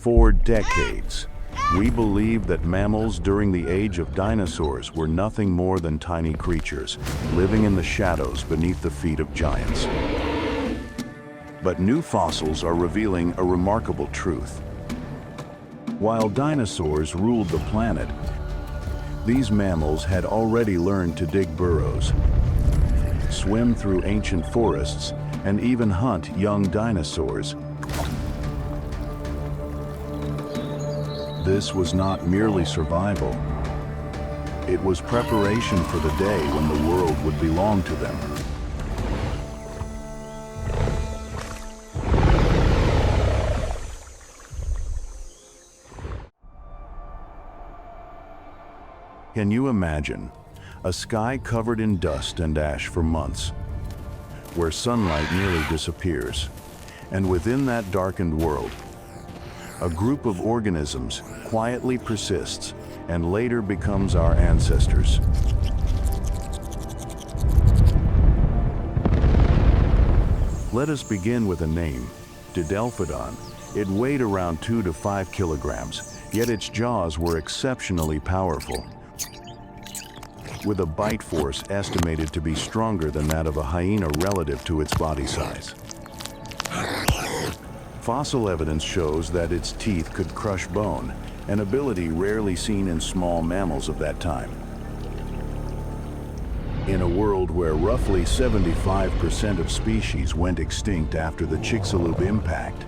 For decades, we believed that mammals during the age of dinosaurs were nothing more than tiny creatures, living in the shadows beneath the feet of giants. But new fossils are revealing a remarkable truth. While dinosaurs ruled the planet, these mammals had already learned to dig burrows, swim through ancient forests, and even hunt young dinosaurs. This was not merely survival. It was preparation for the day when the world would belong to them. Can you imagine a sky covered in dust and ash for months, where sunlight nearly disappears, and within that darkened world, a group of organisms quietly persists and later becomes our ancestors? Let us begin with a name, Didelphodon. It weighed around 2 to 5 kilograms, yet its jaws were exceptionally powerful, with a bite force estimated to be stronger than that of a hyena relative to its body size. Fossil evidence shows that its teeth could crush bone, an ability rarely seen in small mammals of that time. In a world where roughly 75% of species went extinct after the Chicxulub impact,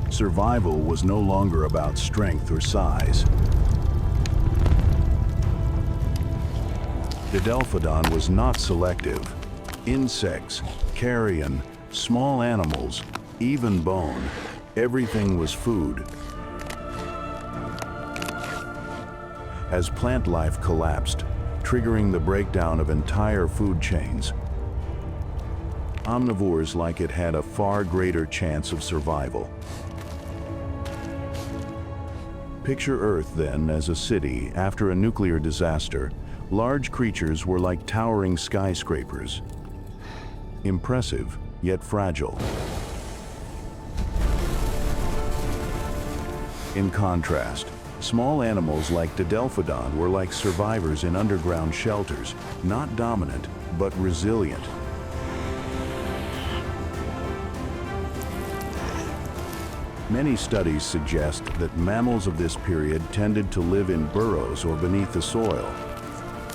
survival was no longer about strength or size. Didelphodon was not selective. Insects, carrion, small animals, even bone, everything was food. As plant life collapsed, triggering the breakdown of entire food chains, omnivores like it had a far greater chance of survival. Picture Earth then as a city after a nuclear disaster. Large creatures were like towering skyscrapers, impressive yet fragile. In contrast, small animals like Didelphodon were like survivors in underground shelters, not dominant, but resilient. Many studies suggest that mammals of this period tended to live in burrows or beneath the soil.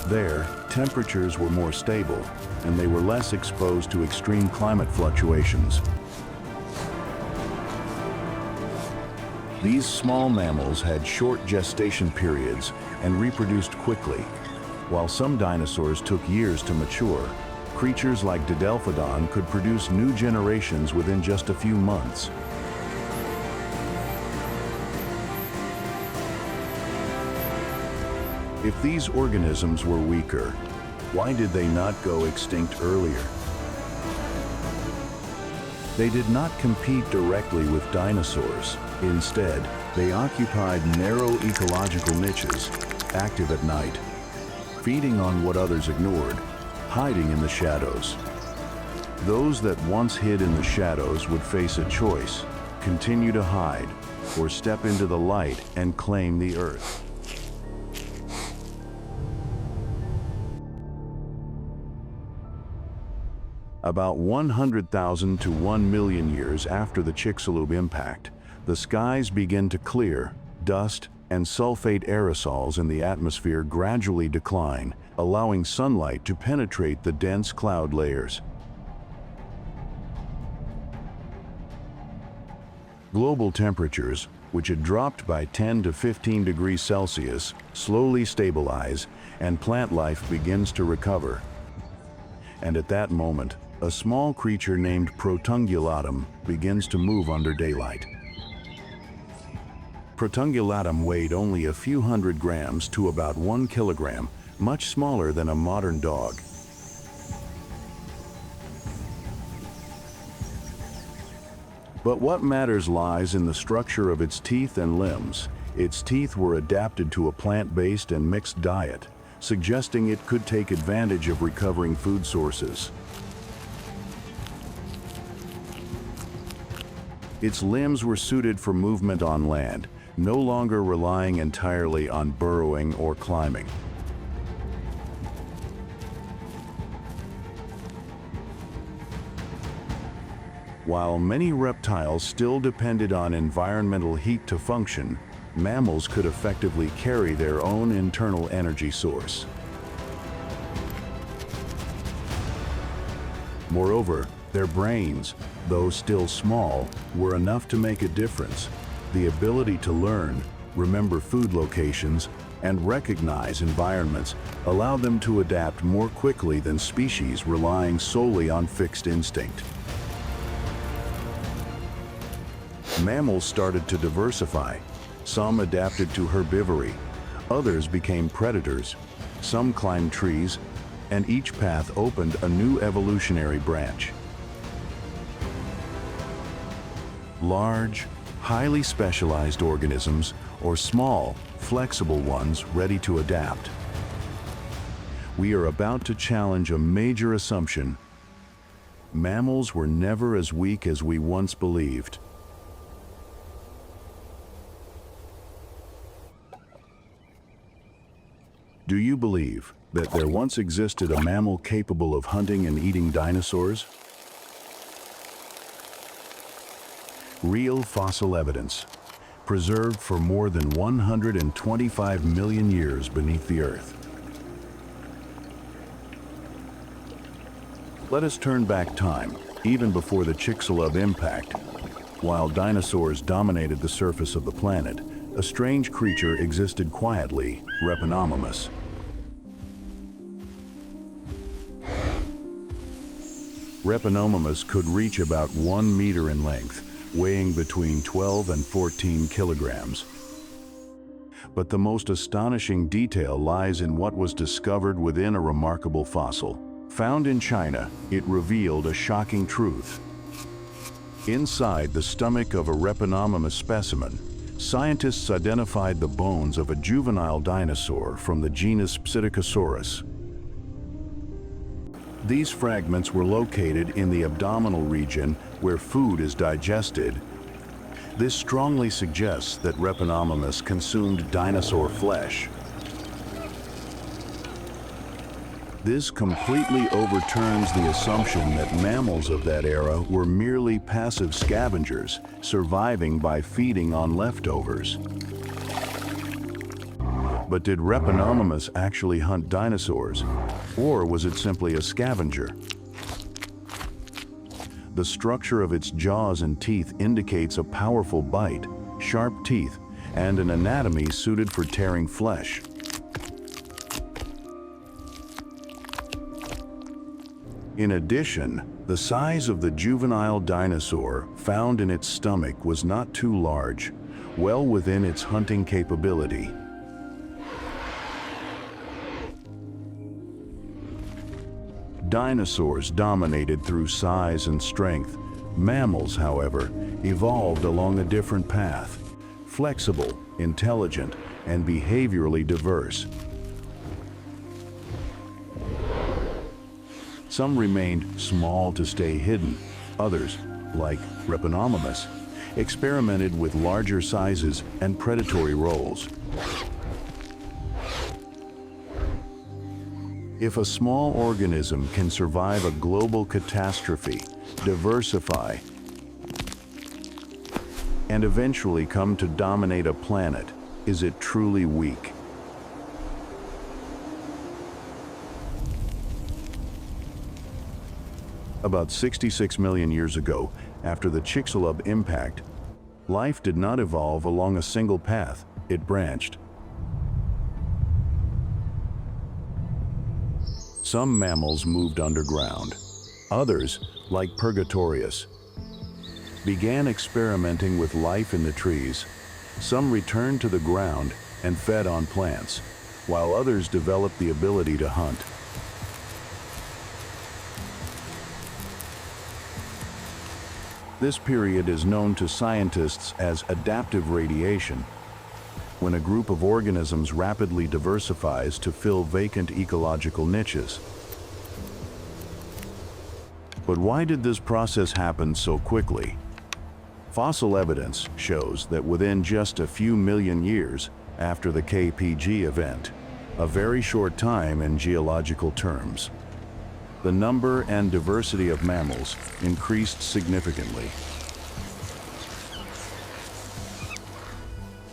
There, temperatures were more stable, and they were less exposed to extreme climate fluctuations. These small mammals had short gestation periods and reproduced quickly. While some dinosaurs took years to mature, creatures like Didelphodon could produce new generations within just a few months. If these organisms were weaker, why did they not go extinct earlier? They did not compete directly with dinosaurs. Instead, they occupied narrow ecological niches, active at night, feeding on what others ignored, hiding in the shadows. Those that once hid in the shadows would face a choice: continue to hide, or step into the light and claim the earth. About 100,000 to 1 million years after the Chicxulub impact, the skies begin to clear, dust and sulfate aerosols in the atmosphere gradually decline, allowing sunlight to penetrate the dense cloud layers. Global temperatures, which had dropped by 10 to 15 degrees Celsius, slowly stabilize, and plant life begins to recover. And at that moment, a small creature named Protungulatum begins to move under daylight. Protungulatum weighed only a few hundred grams to about 1 kilogram, much smaller than a modern dog. But what matters lies in the structure of its teeth and limbs. Its teeth were adapted to a plant-based and mixed diet, suggesting it could take advantage of recovering food sources. Its limbs were suited for movement on land, no longer relying entirely on burrowing or climbing. While many reptiles still depended on environmental heat to function, mammals could effectively carry their own internal energy source. Moreover, their brains, though still small, were enough to make a difference. The ability to learn, remember food locations, and recognize environments allowed them to adapt more quickly than species relying solely on fixed instinct. Mammals started to diversify. Some adapted to herbivory, others became predators, some climbed trees, and each path opened a new evolutionary branch. Large, highly specialized organisms, or small, flexible ones ready to adapt. We are about to challenge a major assumption. Mammals were never as weak as we once believed. Do you believe that there once existed a mammal capable of hunting and eating dinosaurs? Real fossil evidence, preserved for more than 125 million years beneath the Earth. Let us turn back time, even before the Chicxulub impact. While dinosaurs dominated the surface of the planet, a strange creature existed quietly, Repenomamus. Repenomamus could reach about 1 meter in length, weighing between 12 and 14 kilograms. But the most astonishing detail lies in what was discovered within a remarkable fossil. Found in China, it revealed a shocking truth. Inside the stomach of a Repenomamus specimen, scientists identified the bones of a juvenile dinosaur from the genus Psittacosaurus. These fragments were located in the abdominal region where food is digested. This strongly suggests that Repenomamus consumed dinosaur flesh. This completely overturns the assumption that mammals of that era were merely passive scavengers, surviving by feeding on leftovers. But did Repenomamus actually hunt dinosaurs, or was it simply a scavenger? The structure of its jaws and teeth indicates a powerful bite, sharp teeth, and an anatomy suited for tearing flesh. In addition, the size of the juvenile dinosaur found in its stomach was not too large, well within its hunting capability. Dinosaurs dominated through size and strength. Mammals, however, evolved along a different path, flexible, intelligent, and behaviorally diverse. Some remained small to stay hidden. Others, like Repenomamus, experimented with larger sizes and predatory roles. If a small organism can survive a global catastrophe, diversify, and eventually come to dominate a planet, is it truly weak? About 66 million years ago, after the Chicxulub impact, life did not evolve along a single path, it branched. Some mammals moved underground. Others, like Purgatorius, began experimenting with life in the trees. Some returned to the ground and fed on plants, while others developed the ability to hunt. This period is known to scientists as adaptive radiation, when a group of organisms rapidly diversifies to fill vacant ecological niches. But why did this process happen so quickly? Fossil evidence shows that within just a few million years after the KPG event, a very short time in geological terms, the number and diversity of mammals increased significantly.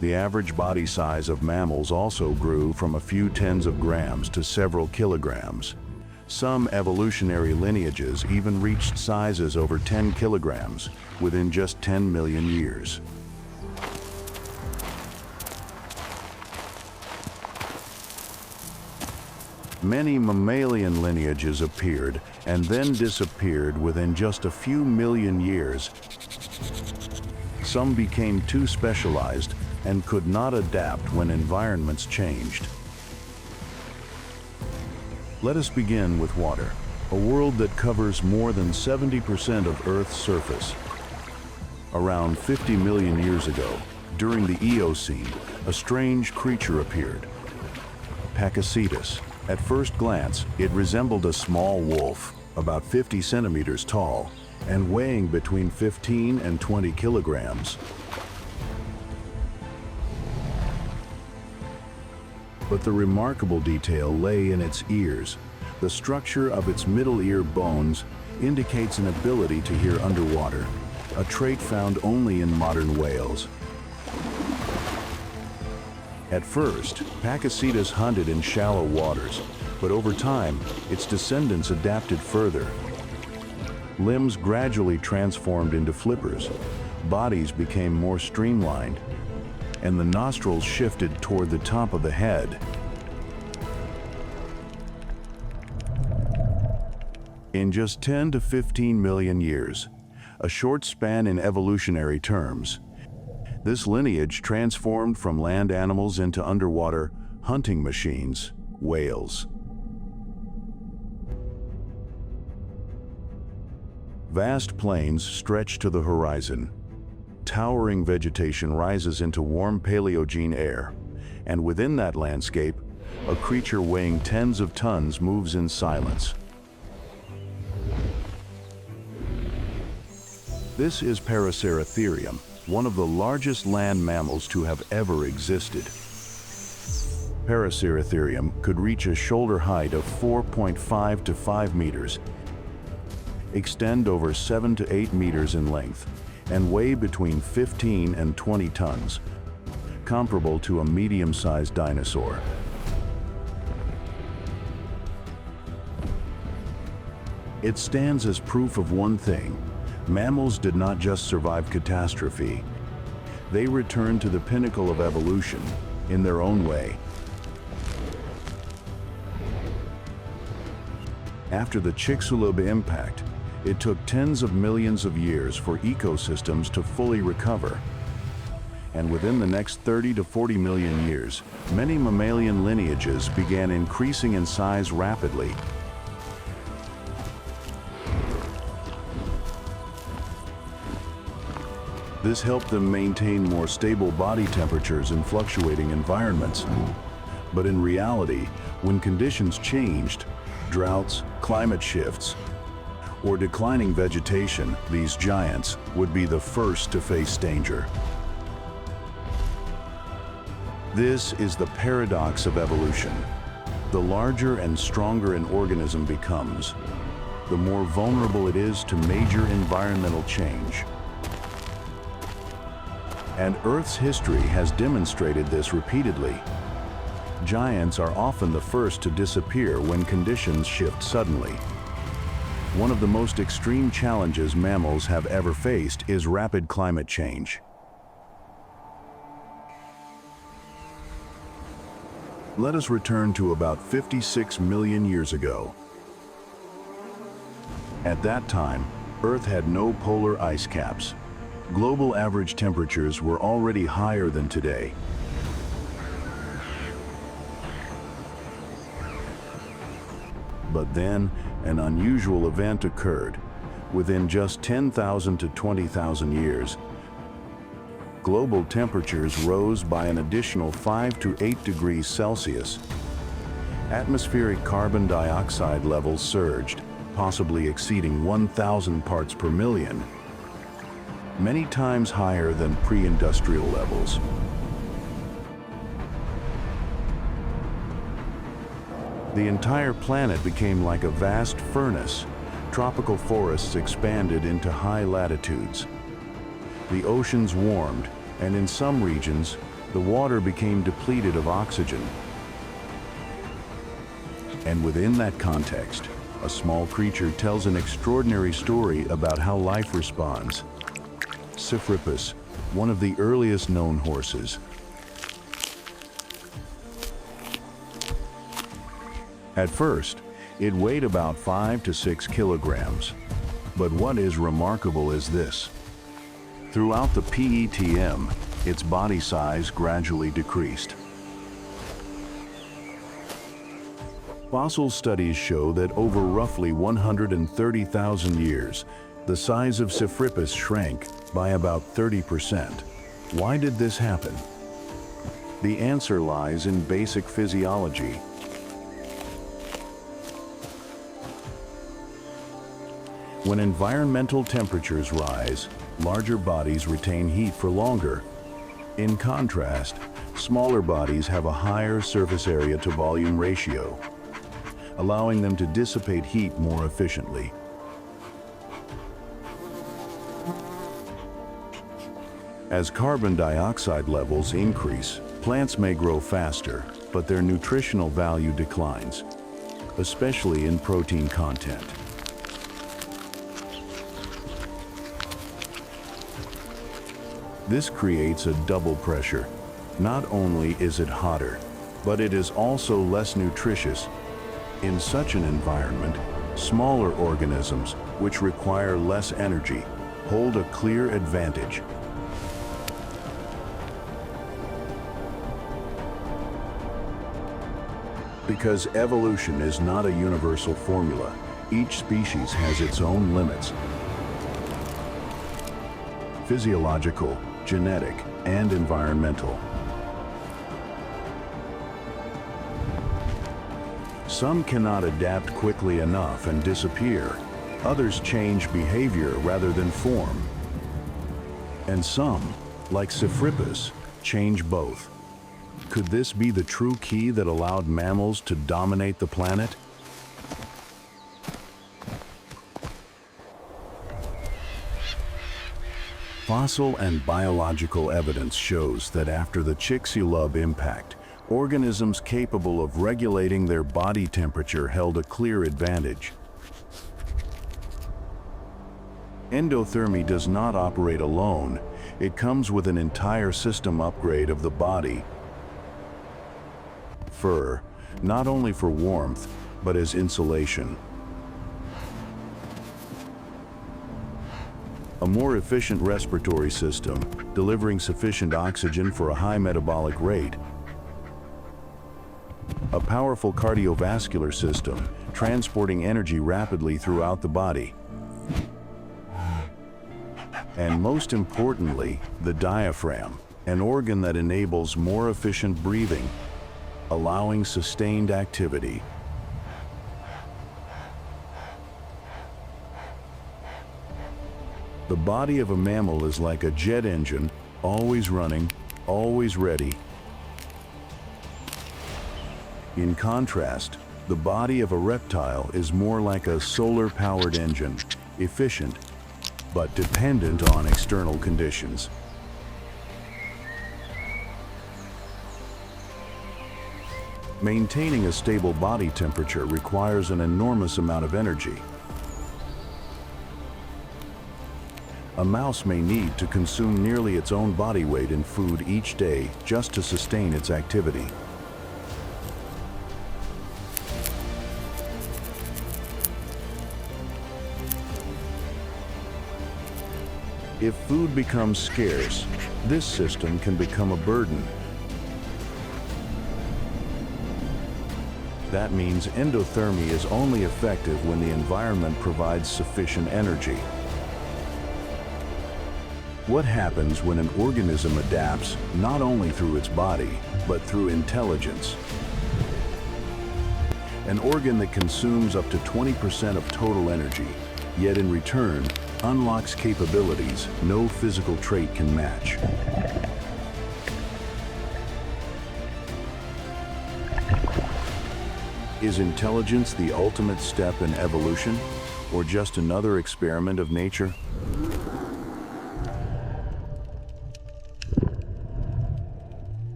The average body size of mammals also grew from a few tens of grams to several kilograms. Some evolutionary lineages even reached sizes over 10 kilograms within just 10 million years. Many mammalian lineages appeared and then disappeared within just a few million years. Some became too specialized and could not adapt when environments changed. Let us begin with water, a world that covers more than 70% of Earth's surface. Around 50 million years ago, during the Eocene, a strange creature appeared. Pakicetus. At first glance, it resembled a small wolf, about 50 centimeters tall, and weighing between 15 and 20 kilograms. But the remarkable detail lay in its ears. The structure of its middle ear bones indicates an ability to hear underwater, a trait found only in modern whales. At first, Pakicetus hunted in shallow waters, but over time, its descendants adapted further. Limbs gradually transformed into flippers, bodies became more streamlined, and the nostrils shifted toward the top of the head. In just 10 to 15 million years, a short span in evolutionary terms, this lineage transformed from land animals into underwater hunting machines, whales. Vast plains stretch to the horizon. Towering vegetation rises into warm Paleogene air, and within that landscape, a creature weighing tens of tons moves in silence. This is Paraceratherium, one of the largest land mammals to have ever existed. Paraceratherium could reach a shoulder height of 4.5 to 5 meters, extend over 7 to 8 meters in length, and weigh between 15 and 20 tons, comparable to a medium-sized dinosaur. It stands as proof of one thing: mammals did not just survive catastrophe. They returned to the pinnacle of evolution in their own way. After the Chicxulub impact, it took tens of millions of years for ecosystems to fully recover. And within the next 30 to 40 million years, many mammalian lineages began increasing in size rapidly. This helped them maintain more stable body temperatures in fluctuating environments. But in reality, when conditions changed, droughts, climate shifts, or declining vegetation, these giants would be the first to face danger. This is the paradox of evolution. The larger and stronger an organism becomes, the more vulnerable it is to major environmental change. And Earth's history has demonstrated this repeatedly. Giants are often the first to disappear when conditions shift suddenly. One of the most extreme challenges mammals have ever faced is rapid climate change. Let us return to about 56 million years ago. At that time, Earth had no polar ice caps. Global average temperatures were already higher than today. But then, an unusual event occurred. Within just 10,000 to 20,000 years, global temperatures rose by an additional 5 to 8 degrees Celsius. Atmospheric carbon dioxide levels surged, possibly exceeding 1,000 parts per million. many times higher than pre-industrial levels. The entire planet became like a vast furnace. Tropical forests expanded into high latitudes. The oceans warmed, and in some regions, the water became depleted of oxygen. And within that context, a small creature tells an extraordinary story about how life responds. Siphripus, one of the earliest known horses. At first, it weighed about 5 to 6 kilograms. But what is remarkable is this. Throughout the PETM, its body size gradually decreased. Fossil studies show that over roughly 130,000 years, the size of Siphripus shrank by about 30%. Why did this happen? The answer lies in basic physiology. When environmental temperatures rise, larger bodies retain heat for longer. In contrast, smaller bodies have a higher surface area to volume ratio, allowing them to dissipate heat more efficiently. As carbon dioxide levels increase, plants may grow faster, but their nutritional value declines, especially in protein content. This creates a double pressure. Not only is it hotter, but it is also less nutritious. In such an environment, smaller organisms, which require less energy, hold a clear advantage. Because evolution is not a universal formula, each species has its own limits. Physiological, genetic, and environmental. Some cannot adapt quickly enough and disappear. Others change behavior rather than form. And some, like Siphripus, change both. Could this be the true key that allowed mammals to dominate the planet? Fossil and biological evidence shows that after the Chicxulub impact, organisms capable of regulating their body temperature held a clear advantage. Endothermy does not operate alone. It comes with an entire system upgrade of the body. Fur, not only for warmth, but as insulation. A more efficient respiratory system, delivering sufficient oxygen for a high metabolic rate. A powerful cardiovascular system, transporting energy rapidly throughout the body. And most importantly, the diaphragm, an organ that enables more efficient breathing, allowing sustained activity. The body of a mammal is like a jet engine, always running, always ready. In contrast, the body of a reptile is more like a solar-powered engine, efficient, but dependent on external conditions. Maintaining a stable body temperature requires an enormous amount of energy. A mouse may need to consume nearly its own body weight in food each day just to sustain its activity. If food becomes scarce, this system can become a burden. That means endothermy is only effective when the environment provides sufficient energy. What happens when an organism adapts not only through its body, but through intelligence? An organ that consumes up to 20% of total energy, yet in return, unlocks capabilities no physical trait can match. Is intelligence the ultimate step in evolution, or just another experiment of nature?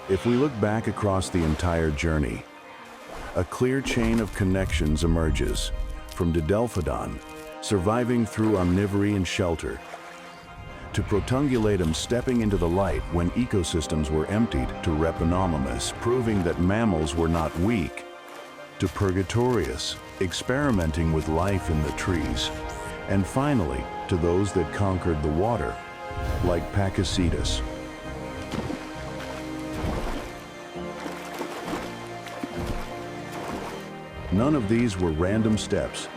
If we look back across the entire journey, a clear chain of connections emerges, from Didelphodon, surviving through omnivory and shelter, to Protungulatum stepping into the light when ecosystems were emptied, to Repenomamus proving that mammals were not weak, to Purgatorius experimenting with life in the trees, and finally to those that conquered the water, like Pakicetus. None of these were random steps.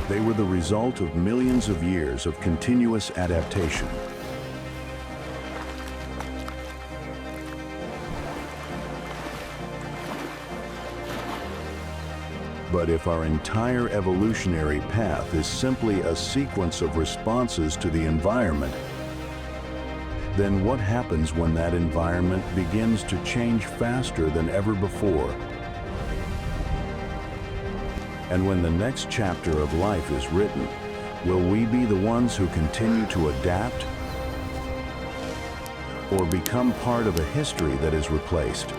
They were the result of millions of years of continuous adaptation. But if our entire evolutionary path is simply a sequence of responses to the environment, then what happens when that environment begins to change faster than ever before? And when the next chapter of life is written, will we be the ones who continue to adapt, or become part of a history that is replaced?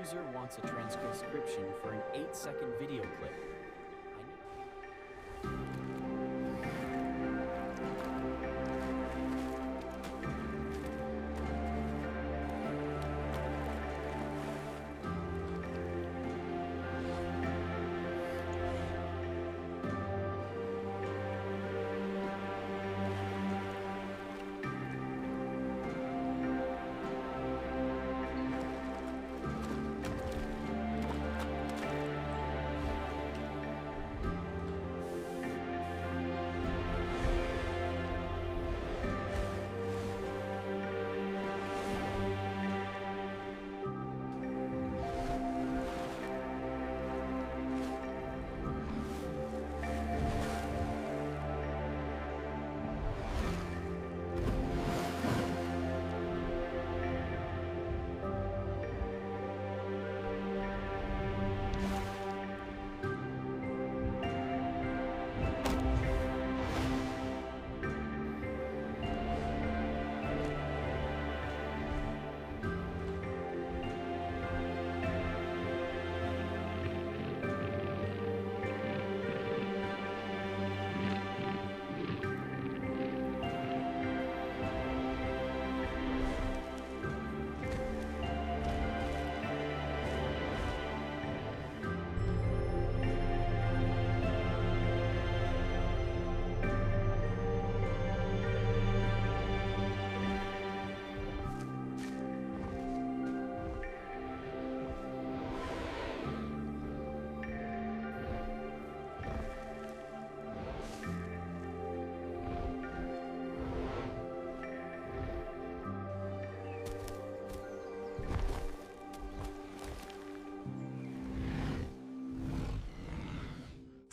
user wants a transcription for an 8-second video clip.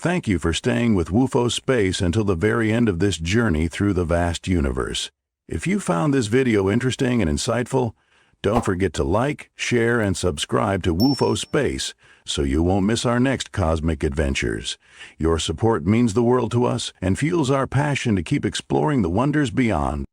Thank you for staying with WUFO Space until the very end of this journey through the vast universe. If you found this video interesting and insightful, don't forget to like, share, and subscribe to WUFO Space so you won't miss our next cosmic adventures. Your support means the world to us and fuels our passion to keep exploring the wonders beyond.